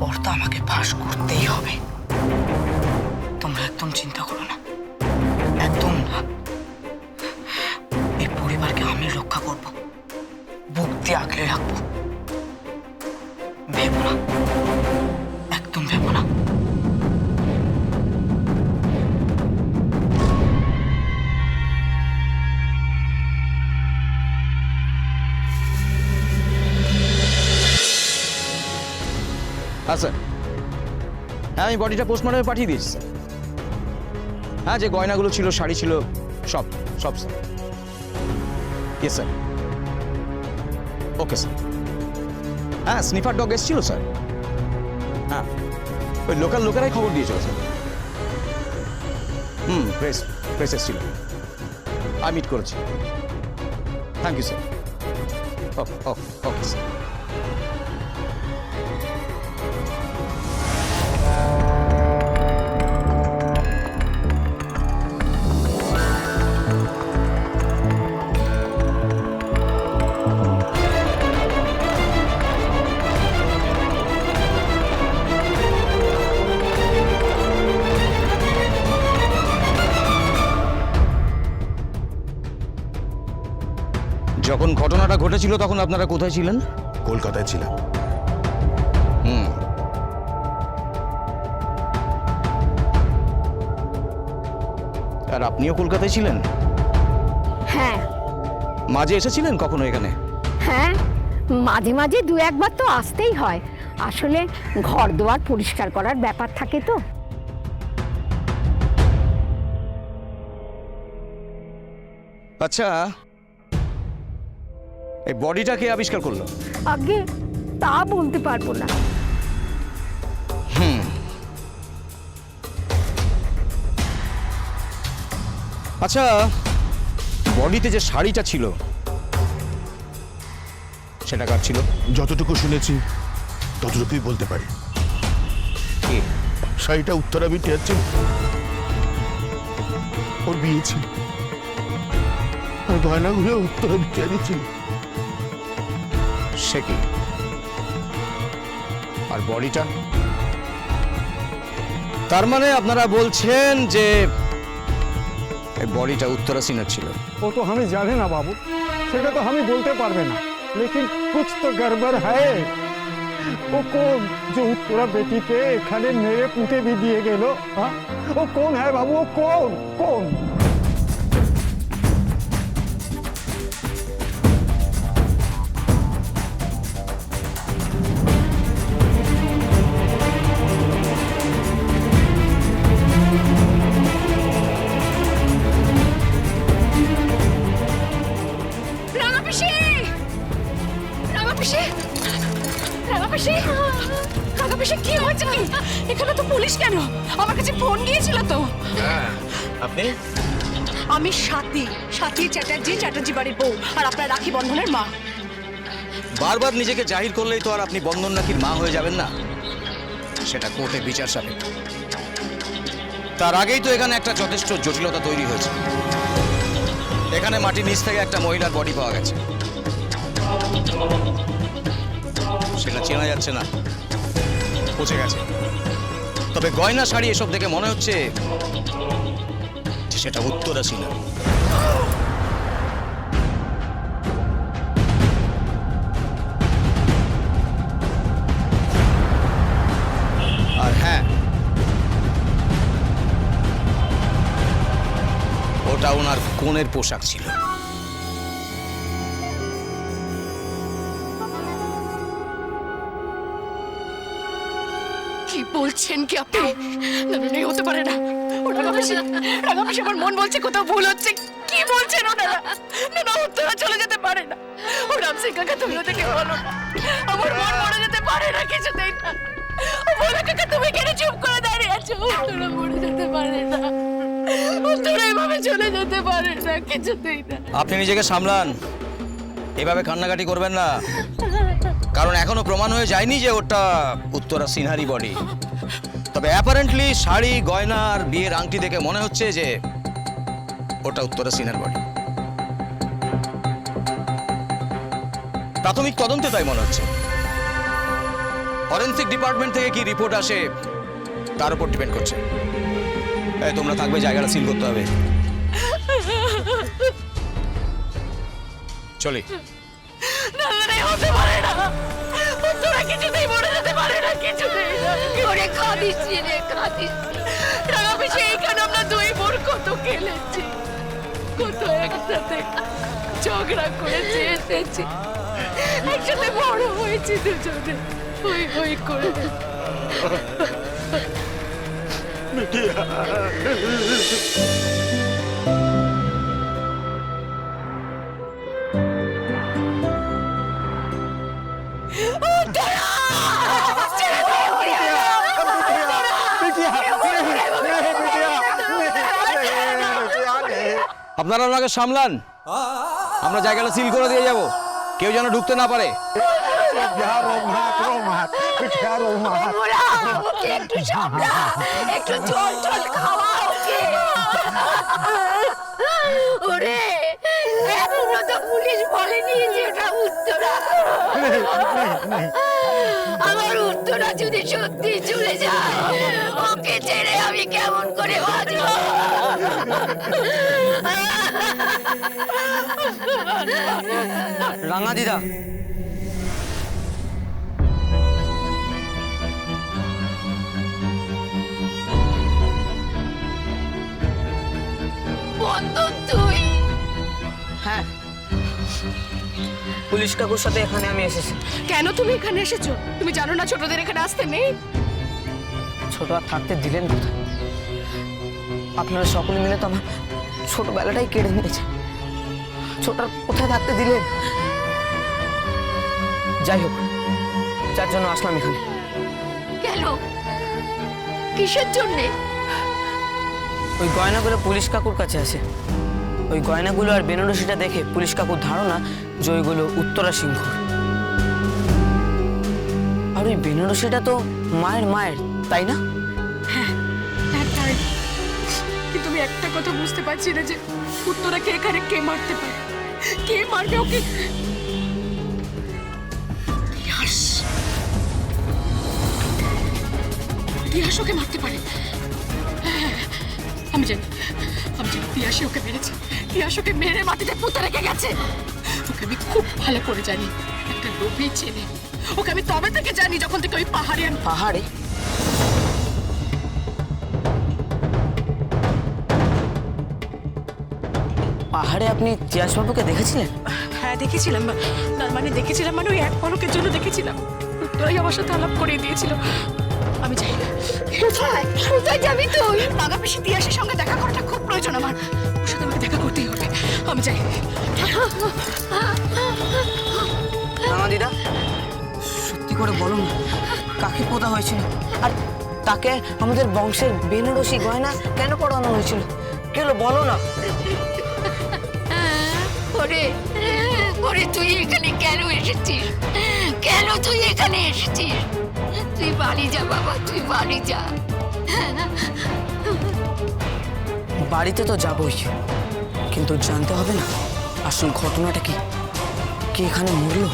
পর্দা আমাকে ফাঁস করতেই হবে। তোমরা একদম চিন্তা করো না, একদম না। এই পরিবারকে আমি রক্ষা করব, বুক দিয়ে আগলে রাখবো। ভেবো না, একদম ভেবো না। হ্যাঁ স্যার, হ্যাঁ আমি বডিটা পোস্টমর্টমে পাঠিয়ে দিয়েছি স্যার। হ্যাঁ, যে গয়নাগুলো ছিল, শাড়ি ছিল, সব সব sir. Yes sir. Okay sir. হ্যাঁ, স্নিফার ডগ এসেছিল স্যার। হ্যাঁ, ওই লোকাল লোকেরাই খবর দিয়েছিল স্যার। প্রেস এসেছিল, আমি মিট করেছি। Thank you sir. Okay okay okay sir. যখন ঘটনাটা ঘটেছিল তখন আপনারা কোথায় ছিলেন? কলকাতায় ছিলাম। আর আপনিও কলকাতায় ছিলেন? হ্যাঁ মাঝে এসেছিলেন কখনো এখানে? হ্যাঁ, মাঝে মাঝে দু একবার তো আসতেই হয়। আসলে ঘর দুয়ার পরিষ্কার করার ব্যাপার থাকে তো। আচ্ছা, এই বডিটা কে আবিষ্কার করলো? আগে তা বলতে পারবো না। আচ্ছা, বডিতে যে শাড়িটা ছিল সেটা কার ছিল? যতটুকু শুনেছি ততটুকুই বলতে পারি। কে? শাড়িটা উত্তরা বিটিয়ার ছিল, ওর বিয়ে ছিল। আর গয়নাগুলো উত্তরা বিটিয়ারই ছিল। সে কি? আর বডিটা? তার মানে আপনারা বলছেন যে এই বডিটা উত্তরা সিনহার ছিল? वो तो हमें जाने ना बाबू, সেটা তো আমি বলতে পারবে না। लेकिन कुछ तो गड़बड़ है। वो कौन जो उत्तरा बेटी के एखाने मेरे पुते भी दिए गेलो? हाँ, वो कौन है बाबू? वो कौन कौन? কি হয়েছে কি? এখানে তো পুলিশ কেন? আমার কাছে ফোন গিয়েছিল তো। আপনি? আমি সাথী চ্যাটার্জি বাড়ির বউ, আর আপনার রাখি বন্ধনের মা। বারবার নিজেকে জাহির করলেই তো আর আপনি বন্ধন নাকির মা হয়ে যাবেন না। সেটা কোর্টে বিচার সাপেক্ষ। তার আগেই তো এখানে একটা যথেষ্ট জটিলতা তৈরি হয়েছে। এখানে মাটির নিচ থেকে একটা মহিলার বডি পাওয়া গেছে, সেটা চেনা যাচ্ছে না, পচে গেছে। তবে গয়না শাড়ি এসব দেখে মনে হচ্ছে যে সেটা উত্তরা সিনহা। আর হ্যাঁ, ওটা ওনার কনের পোশাক ছিল। কি বলছেন কি আপনি? না না, হতে পারে না। রাঙামাসি, আমার মন বলছে কোথাও ভুল হচ্ছে। কি বলছেন ওনারা? না না, উত্তরা চলে যেতে পারে না। ও রামসিং কাকা, তুমি ওদেরকে বলো না। আমার মন মরে যেতে পারে না, কিছুতেই না। ও বলো কাকা, তুমি কেন চুপ করে দাঁড়িয়ে আছো? উত্তরা মরে যেতে পারে না, উত্তরা এভাবে চলে যেতে পারে না, কিছুতেই না। আপনি নিজেকে সামলান, এভাবে কান্নাকাটি করবেন না। কারণ এখনো প্রমাণ হয়ে যায়নি যে ওটা উত্তরা সিনহারি বডি। তবে অ্যাপারেন্টলি শাড়ি, গয়না আর বিয়ের আংটি দেখে মনে হচ্ছে যে ওটা উত্তরা সিনহার বডি। প্রাথমিক তদন্তে তাই মনে হচ্ছে। ফরেন্সিক ডিপার্টমেন্ট থেকে কি রিপোর্ট আসে তার উপর ডিপেন্ড করছে। এই তোমরা থাকবে, জায়গাটা সিল করতে হবে। চলি। না না না, হতে পারে না। তোরা কিছুতেই মরে যেতে পারে না, কিছুতেই না। ওরে কাঁদিস রে, কাঁদিস। টাকা পয়সা এইখানে আমরা দুই বোন কত খেলেছি, কত একসাথে ঝগড়া করেছি, এসেছি, একসাথে বড় হয়েছি দুজনে, হই হই করে। আপনারা ওনাকে সামলান, আমরা জায়গাটা সিল করে দিয়ে যাব, কেউ যেন ঢুকতে না পারে। একটু সামলা, একটু জল জল খাওয়া ওকে। ওরে এখনো তো পুলিশ বলেনি যে ওটা উত্তরা। আমার উত্তরা যদি সত্যি চলে যায়, ওকে ছেড়ে আমি কেমন করে বাঁচবো? রাঙা দিদা, বন্ধন তুই? হ্যাঁ, পুলিশ কাকুর সাথে এখানে আমি এসেছি। কেন তুমি এখানে এসেছো? তুমি জানো না ছোটদের এখানে আসতে নেই? ছোট আর থাকতে দিলেন কোথায়? আপনারা সকলে মিলে তো আমার ছোটবেলাটাই কেড়ে নিয়েছে। ছোট আর কোথায় থাকতে দিলেন? যাই হোক, যার জন্য আসলাম এখানে। কেন? কিসের জন্যে? ওই গয়নাগুলো পুলিশ কাকুর কাছে আছে। ওই গয়নাগুলো আর বেনারসিটা দেখে পুলিশ কাকুর ধারণা যে ওইগুলো উত্তরা সিংহ। আর ওই বেনারসিটা তো মায়ের, তাই না? হ্যাঁ তাই। কিন্তু আমি একটা কথা বুঝতে পারছি না যে উত্তরাকে এখানে কে মারতে পারে, কে মারবে ওকে? তিয়াস ওকে মারতে পারে। হ্যাঁ, আমি জানি তিয়াসী ওকে মেরেছে। তিয়াস ওকে মেরে মাটিতে পুঁতে রেখে গেছে। ওকে আমি খুব ভালো করে জানি, একটা লোভী ছেলে। ওকে আমি তবে থেকে জানি যখন থেকে ওই পাহাড়ে পাহাড়ে? পাহাড়ে আপনি তিয়াসবাবুকে দেখেছিলেন? হ্যাঁ দেখেছিলাম। তার মানে দেখেছিলাম মানে ওই এক পলকের জন্য দেখেছিলাম। উত্তরাই আমার সাথে আলাপ করিয়ে দিয়েছিল। আমি চাই কোথায় যাবি তুই? টাকা বেশি তিয়াসের সঙ্গে দেখা করাটা খুব প্রয়োজন আমার। ওর সাথে আমাকে দেখা করতেই হবে। আমি চাই। রাঙা দিদা, সত্যি করে বলো না, কাকে পোতা হয়েছিল? আর তাকে আমাদের বংশের বেনারসি গয়না কেন পড়ানো হয়েছিল? কি হলো বলো না। ওরে তুই এখানে কেন এসেছিস? কেন তুই এখানে এসেছিস? তুই বাড়ি যা বাবা, তুই বাড়ি যা। বাড়িতে তো যাবই, কিন্তু জানতে হবে না আসল ঘটনাটা কি। কে এখানে মরল?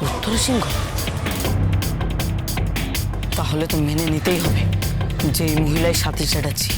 উত্তরা সিংহ? তাহলে তো মেনে নিতেই হবে যে এই মহিলাই সাথী চ্যাটার্জি।